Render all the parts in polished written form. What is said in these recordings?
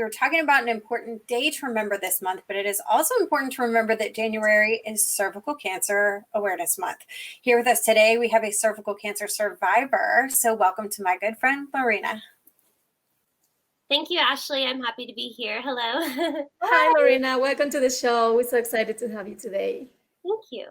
were talking about an important day to remember this month, but it is also important to remember that January is Cervical Cancer Awareness Month. Here with us today, we have a cervical cancer survivor. So welcome to my good friend, Loreina. Thank you, Ashley. I'm happy to be here. Hello. Hi, Loreina. Welcome to the show. We're so excited to have you today. Thank you.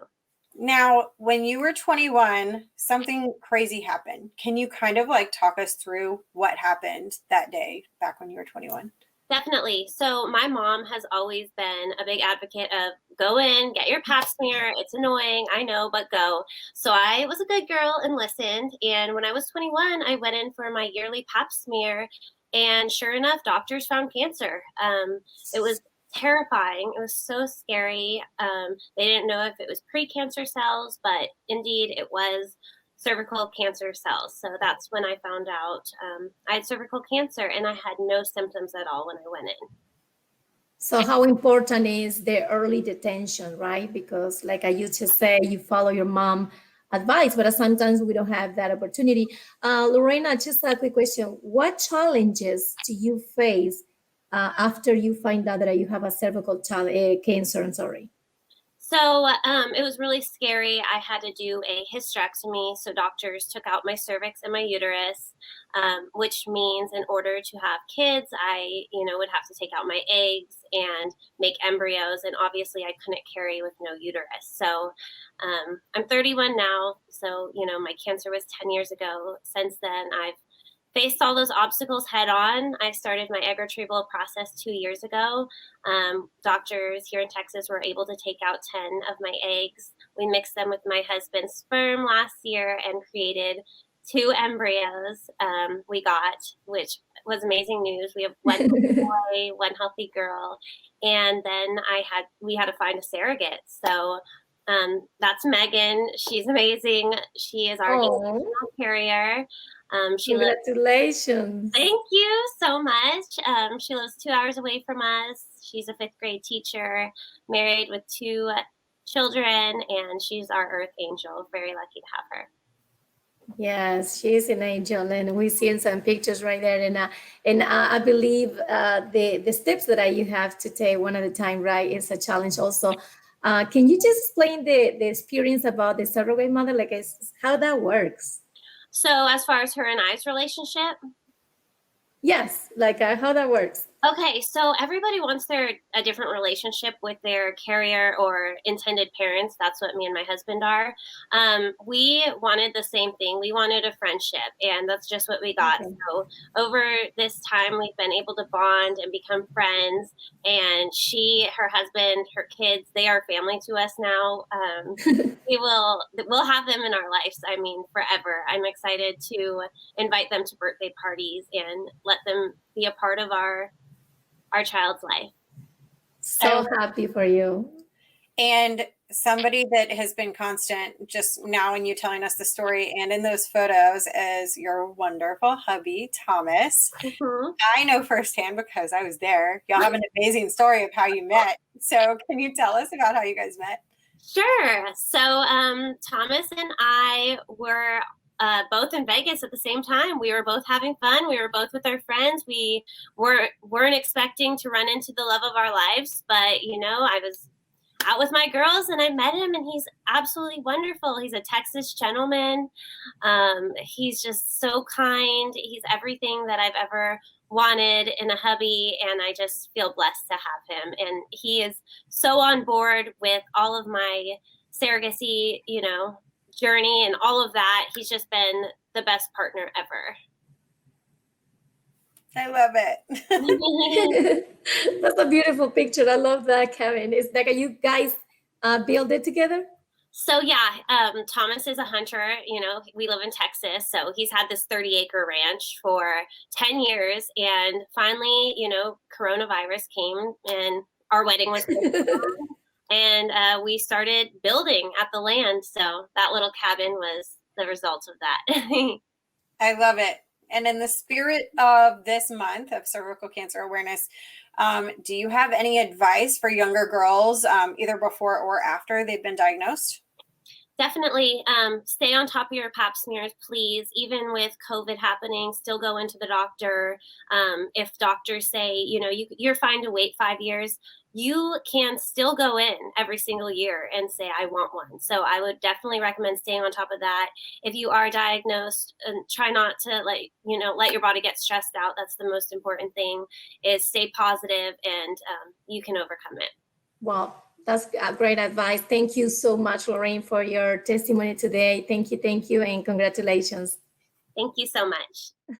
Now, when you were 21, something crazy happened. Can you kind of like talk us through what happened that day back when you were 21? Definitely. So my mom has always been a big advocate of go in, get your pap smear. It's annoying, I know, but go. So I was a good girl and listened. And when I was 21, I went in for my yearly pap smear. And sure enough, doctors found cancer. It was terrifying. It was so scary. They didn't know if it was pre-cancer cells, but indeed it was cervical cancer cells. So that's when I found out I had cervical cancer, and I had no symptoms at all when I went in. So how important is the early detection, right? Because like I used to say, you follow your mom advice, but sometimes we don't have that opportunity. Loreina, just a quick question. What challenges do you face after you find out that you have a cervical cancer? I'm sorry. So it was really scary. I had to do a hysterectomy. So doctors took out my cervix and my uterus, which means in order to have kids, I, would have to take out my eggs and make embryos. And obviously I couldn't carry with no uterus. So I'm 31 now. So, my cancer was 10 years ago. Since then, I've faced all those obstacles head on. I started my egg retrieval process 2 years ago. Doctors here in Texas were able to take out 10 of my eggs. We mixed them with my husband's sperm last year and created 2 embryos we got, which was amazing news. We have 1 boy, 1 healthy girl. And then we had to find a surrogate. So that's Megan. She's amazing. She is our carrier. Congratulations. Thank you so much. She lives 2 hours away from us. She's a 5th grade teacher, married with 2 children, and she's our earth angel. Very lucky to have her. Yes, she's an angel, and we've seen some pictures right there. And I believe the steps that you have to take one at a time, right, is a challenge also. Can you just explain the experience about the surrogate mother, like how that works? So as far as her and I's relationship? Yes, like how that works. Okay, so everybody wants a different relationship with their carrier or intended parents. That's what me and my husband are. We wanted the same thing. We wanted a friendship, and that's just what we got. Okay. So over this time, we've been able to bond and become friends. And her husband, her kids, they are family to us now. We'll have them in our lives. I mean, forever. I'm excited to invite them to birthday parties and let them be a part of our child's life. So happy for you. And somebody that has been constant just now in you telling us the story and in those photos is your wonderful hubby, Thomas. Mm-hmm. I know firsthand because I was there. Y'all have an amazing story of how you met. So can you tell us about how you guys met? Sure. So Thomas and I were both in Vegas at the same time. We were both having fun. We were both with our friends. We weren't expecting to run into the love of our lives, but I was out with my girls and I met him, and he's absolutely wonderful. He's a Texas gentleman. He's just so kind. He's everything that I've ever wanted in a hubby, and I just feel blessed to have him. And he is so on board with all of my surrogacy, journey and all of that. He's just been the best partner ever. I love it. That's a beautiful picture. I love that, Kevin. Is that you guys build it together? So yeah, Thomas is a hunter. We live in Texas, so he's had this 30-acre ranch for 10 years, and finally, coronavirus came, and our wedding was and we started building at the land. So that little cabin was the result of that. I love it. And in the spirit of this month of cervical cancer awareness, do you have any advice for younger girls, either before or after they've been diagnosed? Definitely stay on top of your pap smears, please. Even with COVID happening, still go into the doctor. If doctors say, you're fine to wait 5 years, you can still go in every single year and say, I want one. So I would definitely recommend staying on top of that. If you are diagnosed, try not to let your body get stressed out. That's the most important thing, is stay positive, and you can overcome it. Well, that's great advice. Thank you so much, Lorraine, for your testimony today. Thank you, and congratulations. Thank you so much.